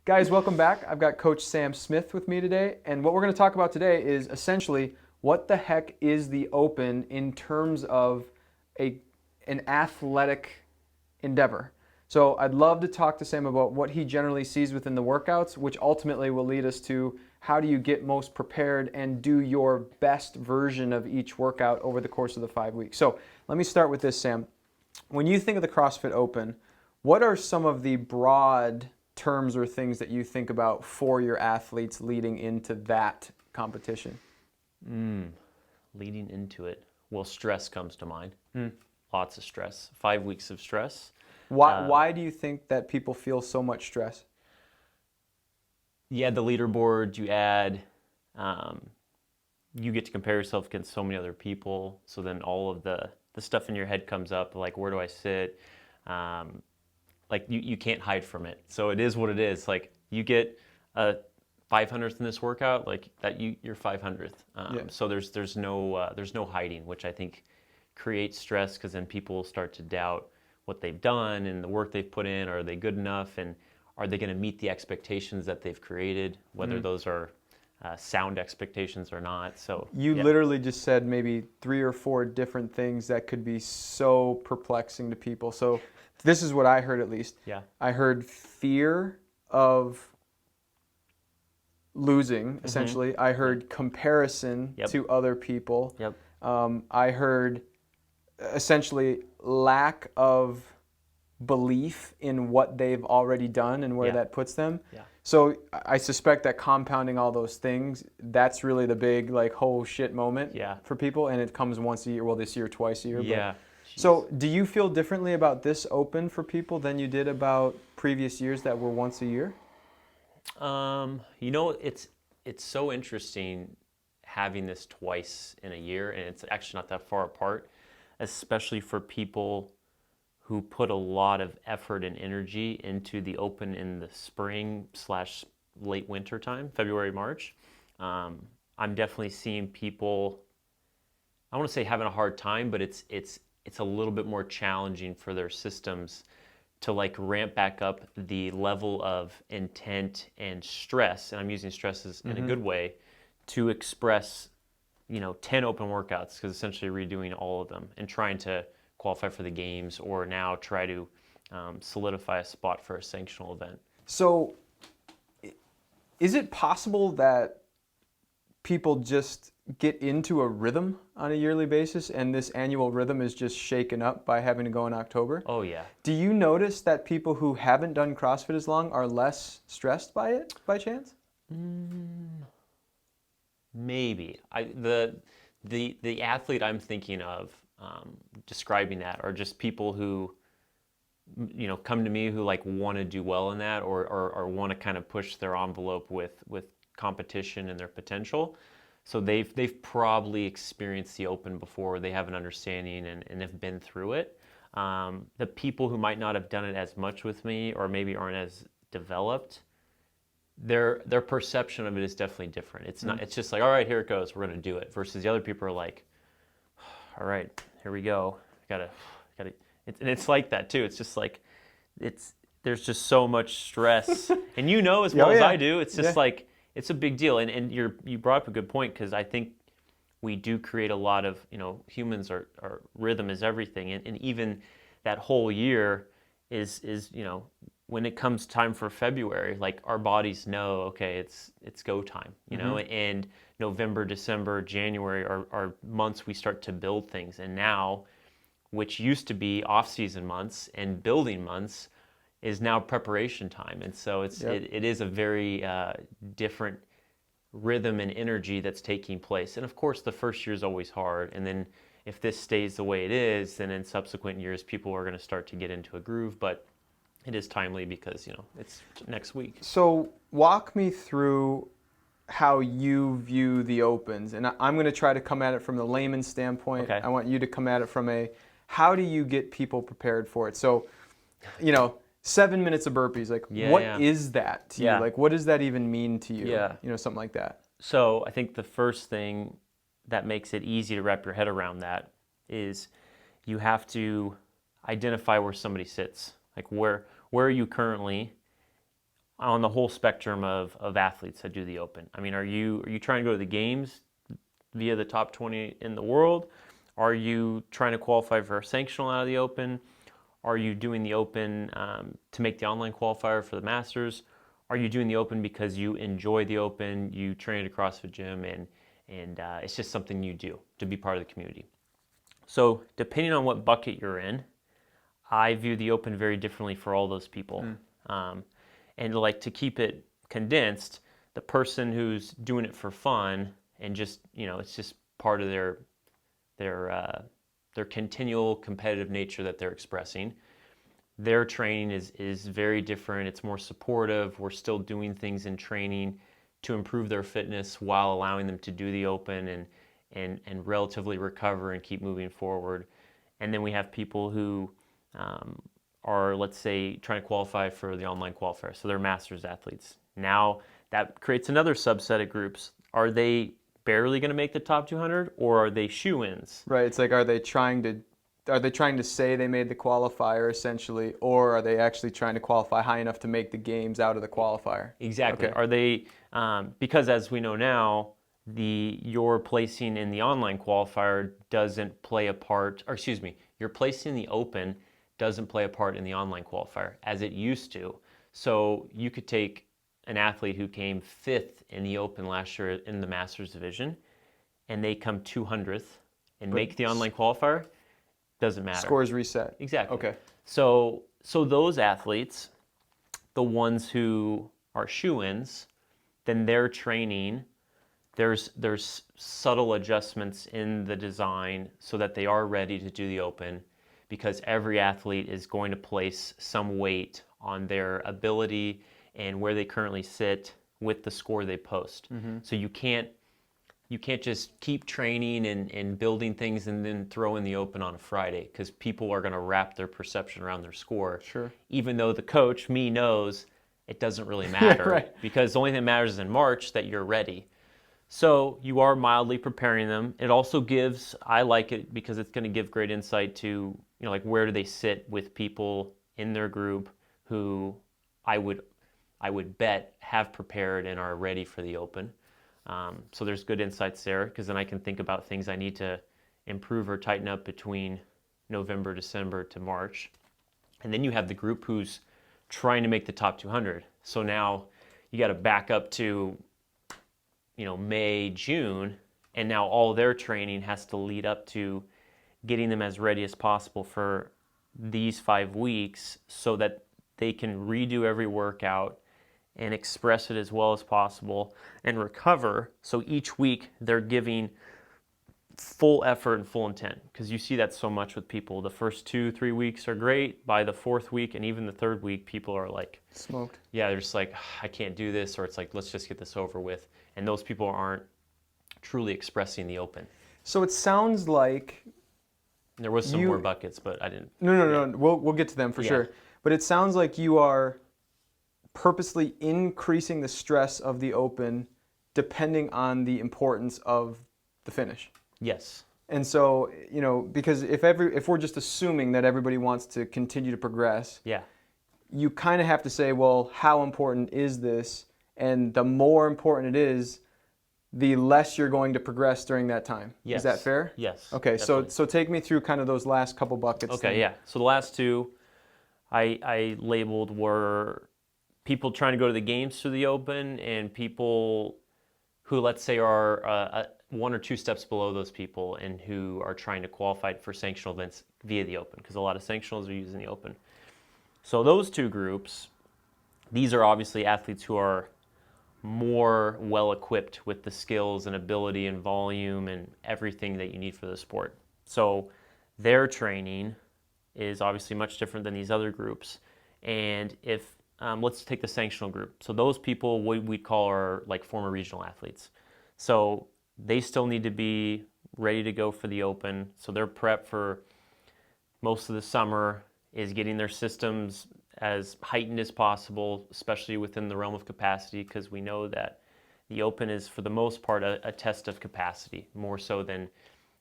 Guys, welcome back. I've got Coach Sam Smith with me today, and what we're going to talk about today is essentially what the heck is the Open in terms of an athletic endeavor. So I'd love to talk to Sam about what he generally sees within the workouts, which ultimately will lead us to how do you get most prepared and do your best version of each workout over the course of the 5 weeks. So let me start with this, Sam. When you think of the CrossFit Open, what are some of the broad terms or things that you think about for your athletes leading into that competition? Leading into it, well, stress comes to mind. Lots of stress. 5 weeks of stress. Why do you think that people feel so much stress? You add the leaderboard, you get to compare yourself against so many other people. So then all of the stuff in your head comes up, like where do I sit? Like you can't hide from it. So it is what it is. Like you get a 500th in this workout, like that you're 500th. So there's no hiding, which I think creates stress because then people start to doubt what they've done and the work they've put in. Are they good enough? And are they going to meet the expectations that they've created, whether those are sound expectations or not? So you literally just said maybe 3 or 4 different things that could be so perplexing to people. So this is what I heard, at least. Yeah. I heard fear of losing, essentially. I heard comparison to other people. I heard essentially lack of belief in what they've already done and where that puts them. So I suspect that compounding all those things, that's really the big like oh shit moment for people, and it comes once a year. Well, this year twice a year. So do you feel differently about this Open for people than you did about previous years that were once a year? It's so interesting having this twice in a year, and it's actually not that far apart, especially for people who put a lot of effort and energy into the Open in the spring/late winter time, February, March. I'm definitely seeing people, I want to say having a hard time, but it's a little bit more challenging for their systems to like ramp back up the level of intent and stress, and I'm using stresses in a good way, to express 10 open workouts, because essentially redoing all of them and trying to qualify for the games or now try to solidify a spot for a sanctional event. So is it possible that people just get into a rhythm on a yearly basis and this annual rhythm is just shaken up by having to go in October? Oh yeah. Do you notice that people who haven't done CrossFit as long are less stressed by it by chance? Maybe. The athlete I'm thinking of describing that are just people who come to me who like want to do well in that or want to kind of push their envelope with competition and their potential. So they've probably experienced the Open before. They have an understanding and have been through it. The people who might not have done it as much with me or maybe aren't as developed, their perception of it is definitely different. It's not. It's just like, all right, here it goes. We're going to do it. Versus the other people are like, all right, here we go. Gotta. And it's like that too. It's just like, there's just so much stress, and as well as I do. It's just like. It's a big deal, and you brought up a good point, because I think we do create a lot of, humans are rhythm is everything, and even that whole year is when it comes time for February, like our bodies know, okay, it's go time, and November, December, January are months we start to build things, and now, which used to be off-season months and building months, is now preparation time. And so it is a very different rhythm and energy that's taking place. And of course, the first year is always hard. And then if this stays the way it is, then in subsequent years, people are going to start to get into a groove. But it is timely because, it's next week. So walk me through how you view the Opens. And I'm going to try to come at it from the layman's standpoint. Okay. I want you to come at it from how do you get people prepared for it? So, 7 minutes of burpees, like what is that to you? Like what does that even mean to you? Something like that. So I think the first thing that makes it easy to wrap your head around that is you have to identify where somebody sits. Like where are you currently? on the whole spectrum of athletes that do the Open. I mean, are you trying to go to the games via the top 20 in the world? Are you trying to qualify for a sanctional out of the Open? Are you doing the Open to make the online qualifier for the Masters? Are you doing the Open because you enjoy the Open, you train at a CrossFit gym, and it's just something you do to be part of the community? So depending on what bucket you're in, I view the Open very differently for all those people. And like, to keep it condensed, the person who's doing it for fun and just, it's just part of their continual competitive nature that they're expressing. Their training is very different. It's more supportive. We're still doing things in training to improve their fitness while allowing them to do the Open and relatively recover and keep moving forward. And then we have people who are, let's say, trying to qualify for the online qualifier. So they're Masters athletes. Now that creates another subset of groups. Are they barely going to make the top 200, or are they shoe-ins? Right. It's like, are they trying to say they made the qualifier essentially, or are they actually trying to qualify high enough to make the games out of the qualifier? Exactly. Okay. Are they, because as we know now, your placing in the online qualifier doesn't play a part, or excuse me, your placing in the Open doesn't play a part in the online qualifier as it used to. So you could take an athlete who came 5th in the Open last year in the Masters division, and they come 200th and make the online qualifier. Doesn't matter. Scores reset. Exactly. Okay. So those athletes, the ones who are shoe-ins, then their training, there's subtle adjustments in the design so that they are ready to do the Open, because every athlete is going to place some weight on their ability and where they currently sit with the score they post. So you can't just keep training and building things and then throw in the Open on a Friday, because people are going to wrap their perception around their score. Sure. Even though the coach, me, knows it doesn't really matter. Right. Because the only thing that matters is in March that you're ready. So you are mildly preparing them. It also gives, I like it because it's going to give great insight to, like, where do they sit with people in their group who I would bet have prepared and are ready for the Open. So there's good insights there, because then I can think about things I need to improve or tighten up between November, December to March. And then you have the group who's trying to make the top 200. So now you got to back up to, May, June, and now all their training has to lead up to getting them as ready as possible for these 5 weeks so that they can redo every workout and express it as well as possible and recover. So each week they're giving full effort and full intent, because you see that so much with people. The first 2-3 weeks are great. By the 4th week and even the 3rd week, people are like smoked. Yeah, they're just like, I can't do this, or it's like, let's just get this over with. And those people aren't truly expressing the Open. So it sounds like there was some more buckets, but I didn't. No. We'll get to them for sure. But it sounds like you are purposely increasing the stress of the Open depending on the importance of the finish. Yes. And so, because if we're just assuming that everybody wants to continue to progress, you kind of have to say, well, how important is this? And the more important it is, the less you're going to progress during that time. Yes. Is that fair? Yes. Okay, definitely. so take me through kind of those last couple buckets. Okay, then. yeah. So the last two I labeled were people trying to go to the games through the Open, and people who, let's say, are 1 or 2 steps below those people and who are trying to qualify for sanctional events via the Open, because a lot of sanctionals are using the Open. So those two groups, these are obviously athletes who are more well-equipped with the skills and ability and volume and everything that you need for the sport. So their training is obviously much different than these other groups. And if, let's take the sanctional group. So those people we'd call are like former regional athletes. So they still need to be ready to go for the Open. So their prep for most of the summer is getting their systems as heightened as possible, especially within the realm of capacity, because we know that the Open is, for the most part, a test of capacity, more so than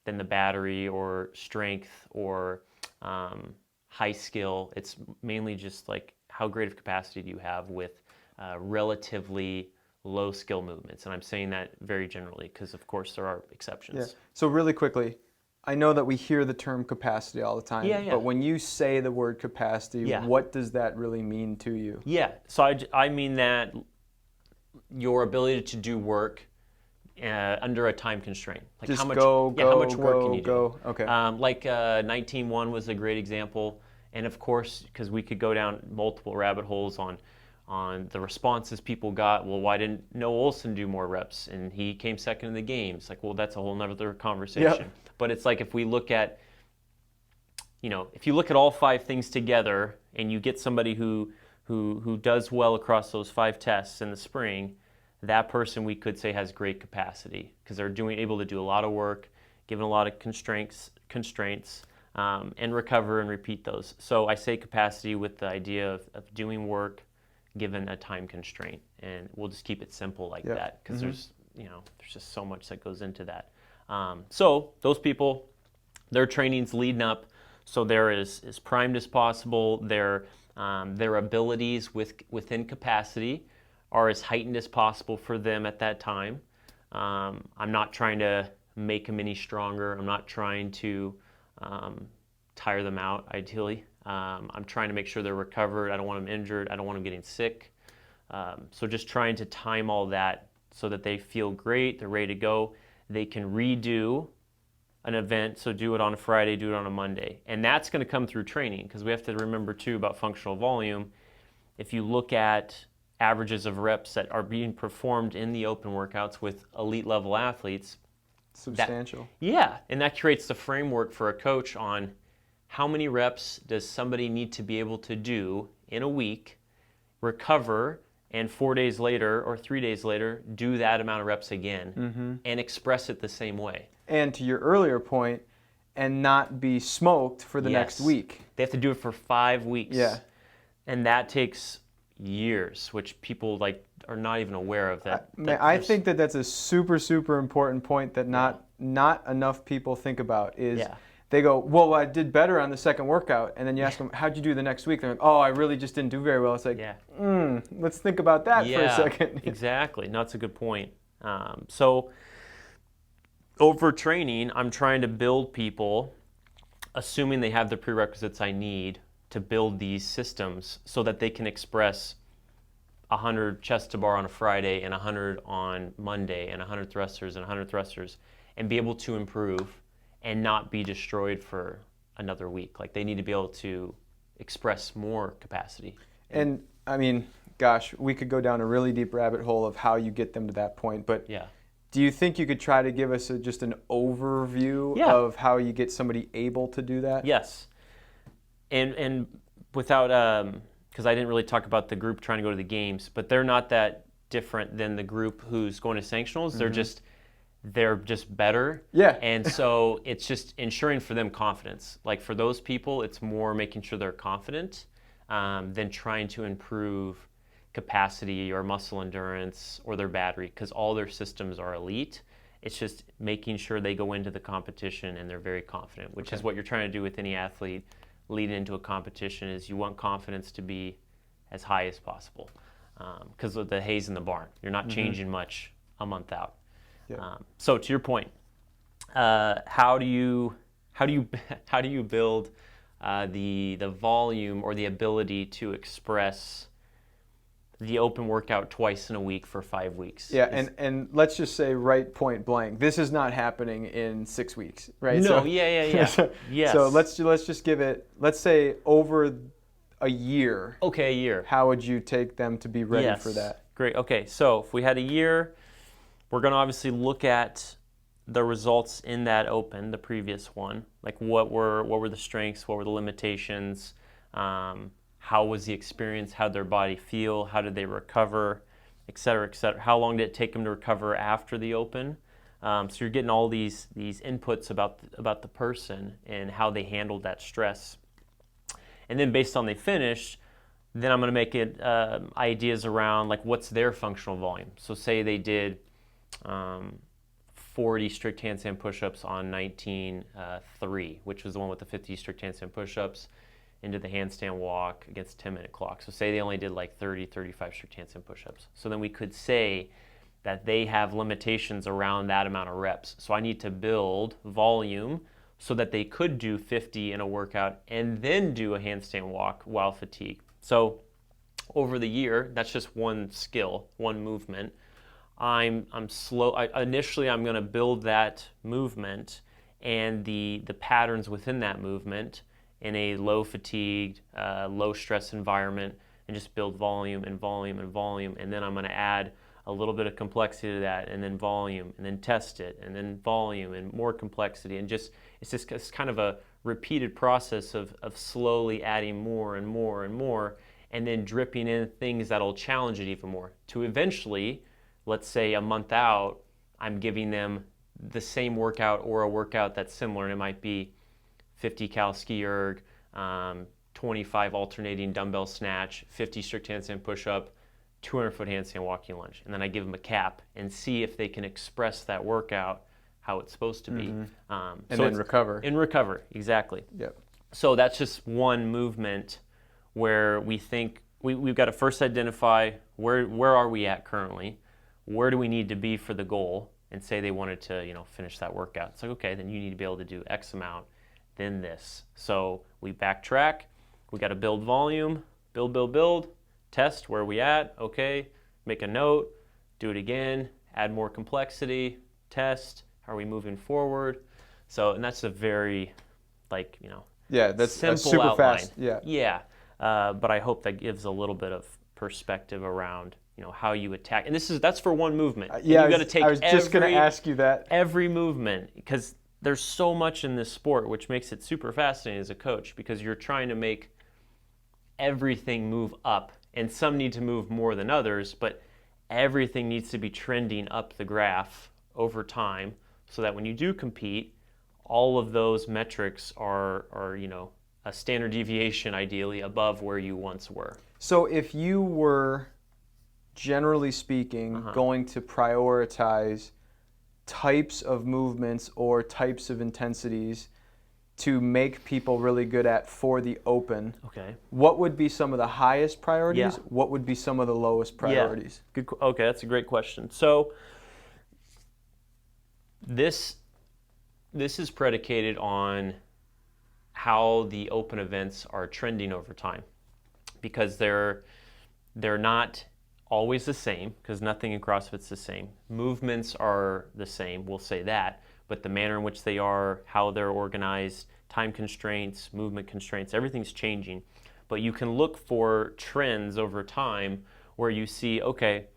the battery or strength or high skill. It's mainly just like, how great of capacity do you have with relatively low skill movements. And I'm saying that very generally because, of course, there are exceptions. Yeah. So really quickly, I know that we hear the term capacity all the time, Yeah, yeah. but when you say the word capacity, Yeah. what does that really mean to you? Yeah, so I mean that your ability to do work under a time constraint. Like Just how much, go, how much work can you do? go. Okay. Like 19.1 was a great example, and of course, because we could go down multiple rabbit holes on the responses people got. Well, why didn't Noah Olson do more reps? And he came second in the games. Like, well, that's a whole nother conversation. Yep. But it's like if we look at, if you look at all 5 things together and you get somebody who does well across those 5 tests in the spring, that person we could say has great capacity because they're able to do a lot of work, given a lot of constraints, and recover and repeat those. So I say capacity with the idea of doing work given a time constraint, and we'll just keep it simple like that because there's just so much that goes into that. So those people, their training's leading up, so they're as primed as possible. Their abilities within capacity are as heightened as possible for them at that time. I'm not trying to make them any stronger. I'm not trying to tire them out, ideally. I'm trying to make sure they're recovered. I don't want them injured. I don't want them getting sick. So just trying to time all that so that they feel great, they're ready to go. They can redo an event, so do it on a Friday, do it on a Monday. And that's going to come through training because we have to remember too about functional volume. If you look at averages of reps that are being performed in the open workouts with elite level athletes, Substantial. And that creates the framework for a coach on how many reps does somebody need to be able to do in a week, recover, and 4 days later or 3 days later do that amount of reps again and express it the same way. And to your earlier point, and not be smoked for the next week. They have to do it for 5 weeks. Yeah. And that takes years, which people are not even aware of. I think that's a super, super important point that not enough people think about is they go, well, I did better on the second workout. And then you ask them, how'd you do the next week? They're like, oh, I really just didn't do very well. It's like, let's think about that for a second. Exactly. No, that's a good point. So over training, I'm trying to build people, assuming they have the prerequisites I need to build these systems so that they can express 100 chest to bar on a Friday and 100 on Monday and 100 thrusters and 100 thrusters and be able to improve and not be destroyed for another week. Like they need to be able to express more capacity. And I mean, gosh, we could go down a really deep rabbit hole of how you get them to that point, but do you think you could try to give us just an overview of how you get somebody able to do that? Yes. And without, because I didn't really talk about the group trying to go to the games, but they're not that different than the group who's going to sanctionals. They're just better. Yeah. And so it's just ensuring for them confidence. Like for those people, it's more making sure they're confident than trying to improve capacity or muscle endurance or their battery, because all their systems are elite. It's just making sure they go into the competition and they're very confident, which is what you're trying to do with any athlete leading into a competition. Is you want confidence to be as high as possible, because of the haze in the barn. You're not changing much a month out. So to your point, how do you build the volume or the ability to express the open workout twice in a week for 5 weeks? And let's just say right point blank, this is not happening in 6 weeks, right? No, So let's just give it, let's say over a year. Okay, a year. How would you take them to be ready for that? Great. Okay, so if we had a year, we're going to obviously look at the results in that open, the previous one. Like what were the strengths, what were the limitations, how was the experience, how did their body feel, how did they recover, et cetera, et cetera. How long did it take them to recover after the open? So you're getting all these inputs about the person and how they handled that stress. And then based on they finished, then I'm going to make it ideas around like what's their functional volume. So say they did 40 strict handstand push-ups on 19.3, which was the one with the 50 strict handstand push-ups. into the handstand walk against a 10-minute clock. So say they only did like 30, 35 strict handstand push-ups. So then we could say that they have limitations around that amount of reps. So I need to build volume so that they could do 50 in a workout and then do a handstand walk while fatigued. So over the year, that's just one skill, one movement. I'm slow. Initially, I'm going to build that movement and the patterns within that movement in a low fatigued, low stress environment, and just build volume and volume and volume. And then I'm going to add a little bit of complexity to that, and then volume, and then test it, and then volume, and more complexity. And just it's kind of a repeated process of slowly adding more and more and more, and then dripping in things that'll challenge it even more. To eventually, let's say a month out, I'm giving them the same workout or a workout that's similar, and it might be 50 cal ski erg, 25 alternating dumbbell snatch, 50 strict handstand push-up, 200-foot handstand walking lunge. And then I give them a cap and see if they can express that workout how it's supposed to be. And then recover. And recover, exactly. Yep. So that's just one movement where we think we've got to first identify where are we at currently, where do we need to be for the goal, and say they wanted to finish that workout. It's like, okay, then you need to be able to do X amount, then this. So we backtrack, we got to build volume, build, test where we at, okay, make a note, do it again, add more complexity, test, are we moving forward? So, and that's a very, yeah, that's simple super outline. fast. Yeah. Yeah, but I hope that gives a little bit of perspective around, how you attack. And that's for one movement. Yeah, you got to take I was just going to ask you that. Every movement, because there's so much in this sport, which makes it super fascinating as a coach, because you're trying to make everything move up. And some need to move more than others, but everything needs to be trending up the graph over time so that when you do compete, all of those metrics are a standard deviation, ideally, above where you once were. So if you were, generally speaking, going to prioritize types of movements or types of intensities to make people really good at for the Open, okay, what would be some of the highest priorities? Yeah. What would be some of the lowest priorities? Yeah. Good. Okay, that's a great question. So this is predicated on how the Open events are trending over time, because they're not always the same, because nothing in CrossFit's the same. Movements are the same, we'll say that, but the manner in which they are, how they're organized, time constraints, movement constraints, everything's changing. But you can look for trends over time where you see, okay,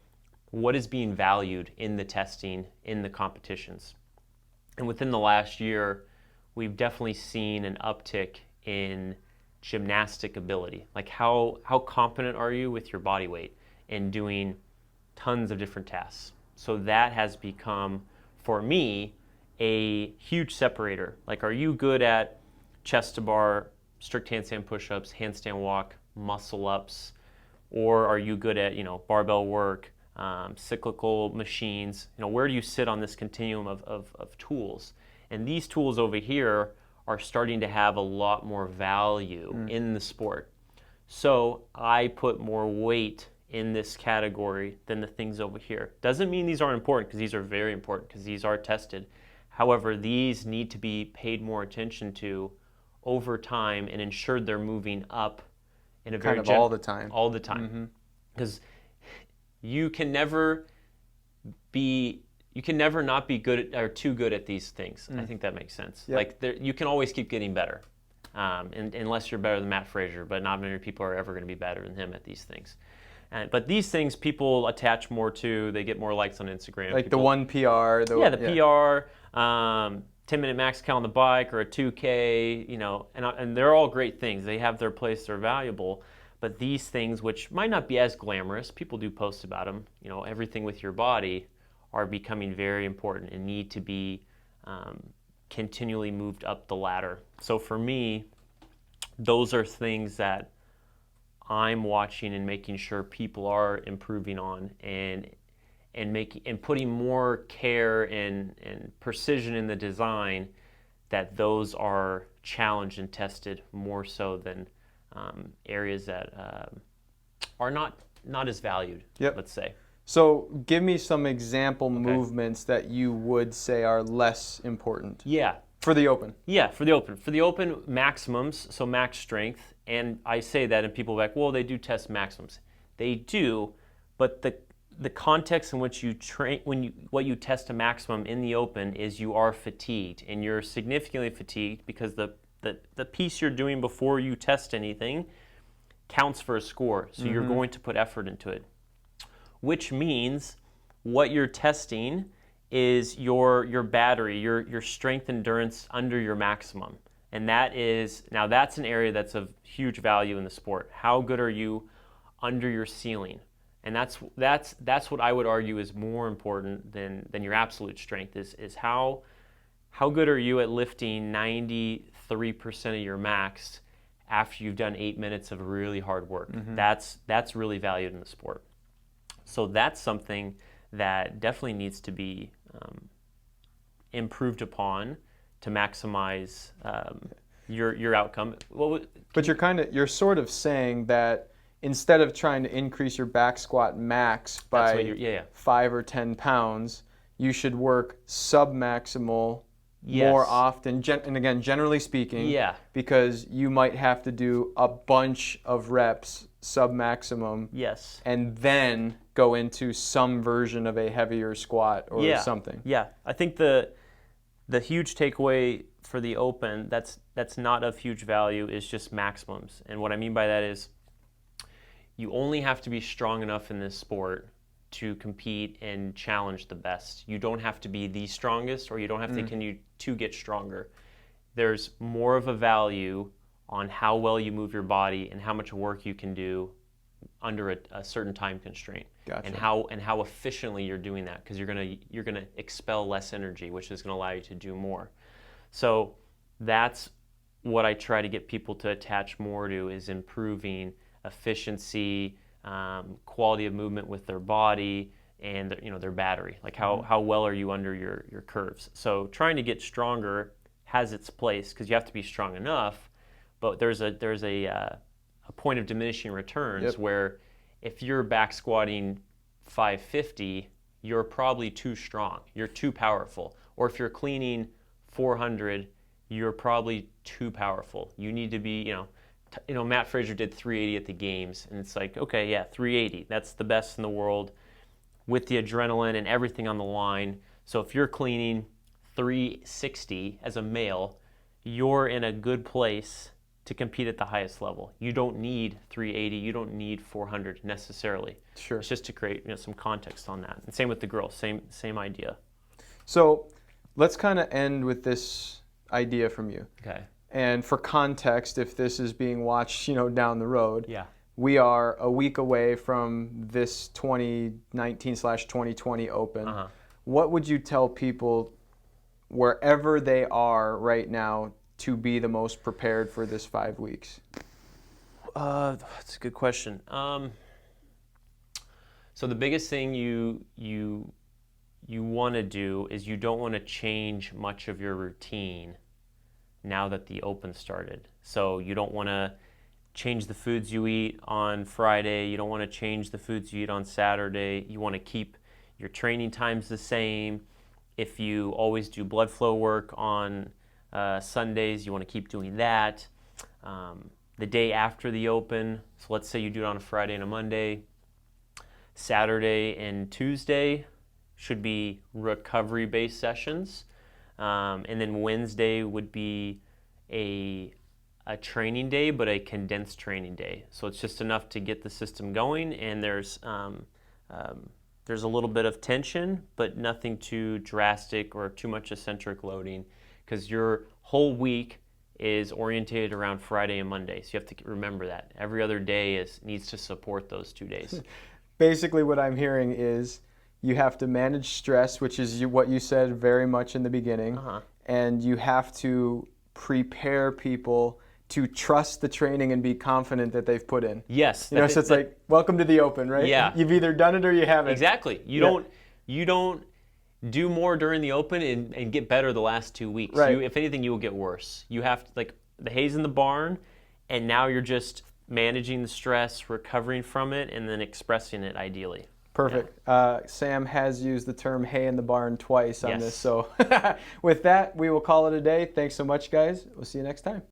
what is being valued in the testing, in the competitions? And within the last year, we've definitely seen an uptick in gymnastic ability. Like how competent are you with your body weight in doing tons of different tasks? So that has become, for me, a huge separator. Like, are you good at chest to bar, strict handstand push-ups, handstand walk, muscle ups, or are you good at barbell work, cyclical machines? Where do you sit on this continuum of tools? And these tools over here are starting to have a lot more value in the sport. So I put more weight in this category than the things over here. Doesn't mean these aren't important, because these are very important, because these are tested. However, these need to be paid more attention to over time and ensured they're moving up in a very all the time. All the time. Because you can never not be good or too good at these things. I think that makes sense. Yep. Like you can always keep getting better, unless you're better than Matt Frazier, but not many people are ever going to be better than him at these things. But these things people attach more to. They get more likes on Instagram. Like the one PR. PR, 10-minute max count on the bike, or a 2K, and they're all great things. They have their place, they're valuable. But these things, which might not be as glamorous, people do post about them, everything with your body, are becoming very important and need to be continually moved up the ladder. So for me, those are things that I'm watching and making sure people are improving on, and putting more care and precision in the design, that those are challenged and tested more so than areas that are not as valued. Yep. Let's say. So give me some example movements that you would say are less important. Yeah. For the open. Yeah, for the open. For the open, maximums, so max strength. And I say that and people are like, well, they do test maximums. They do, but the context in which you train, what you test a maximum in the open is you are fatigued, and you're significantly fatigued because the piece you're doing before you test anything counts for a score. So you're going to put effort into it, which means what you're testing is your battery, your strength endurance under your maximum. And that's an area that's of huge value in the sport. How good are you under your ceiling? And that's what I would argue is more important than your absolute strength is how good are you at lifting 93% of your max after you've done 8 minutes of really hard work. That's really valued in the sport. So that's something that definitely needs to be improved upon to maximize your outcome. But you're sort of saying that instead of trying to increase your back squat max by 5 or 10 pounds, you should work sub-maximal more often, and again, generally speaking, because you might have to do a bunch of reps sub-maximum, and then go into some version of a heavier squat or something. Yeah, I think the huge takeaway for the open that's not of huge value is just maximums. And what I mean by that is you only have to be strong enough in this sport to compete and challenge the best. You don't have to be the strongest, or you don't have to continue to get stronger. There's more of a value on how well you move your body and how much work you can do under a certain time constraint. Gotcha. And how efficiently you're doing that, because you're gonna expel less energy, which is gonna allow you to do more. So that's what I try to get people to attach more to, is improving efficiency, quality of movement with their body, and their battery. Like how well are you under your curves? So trying to get stronger has its place, because you have to be strong enough, but there's a point of diminishing returns where if you're back squatting 550, you're probably too strong, you're too powerful. Or if you're cleaning 400, you're probably too powerful. You need to be, Matt Fraser did 380 at the games, and it's like, okay, yeah, 380, that's the best in the world with the adrenaline and everything on the line. So if you're cleaning 360 as a male, you're in a good place to compete at the highest level. You don't need 380, you don't need 400 necessarily. Sure. It's just to create some context on that. And same with the girls, same idea. So let's kind of end with this idea from you. Okay. And for context, if this is being watched, down the road, we are a week away from this 2019/2020 Open. What would you tell people wherever they are right now to be the most prepared for this 5 weeks? That's a good question. So the biggest thing you want to do is you don't want to change much of your routine now that the Open started. So you don't want to change the foods you eat on Friday. You don't want to change the foods you eat on Saturday. You want to keep your training times the same. If you always do blood flow work on Sundays, you want to keep doing that. The day after the Open, so let's say you do it on a Friday and a Monday, Saturday and Tuesday should be recovery-based sessions. And then Wednesday would be a training day, but a condensed training day. So it's just enough to get the system going, and there's a little bit of tension, but nothing too drastic or too much eccentric loading, because your whole week is orientated around Friday and Monday. So you have to remember that. Every other day needs to support those 2 days. Basically what I'm hearing is you have to manage stress, which is what you said very much in the beginning, and you have to prepare people to trust the training and be confident that they've put in. Yes. So it's like, welcome to the Open, right? Yeah. You've either done it or you haven't. Exactly. You don't do more during the Open and get better the last 2 weeks. Right. If anything, you will get worse. You have to, like, the hay's in the barn, and now you're just managing the stress, recovering from it, and then expressing it ideally. Perfect. Sam has used the term hay in the barn twice on Yes. this. So with that, we will call it a day. Thanks so much, guys. We'll see you next time.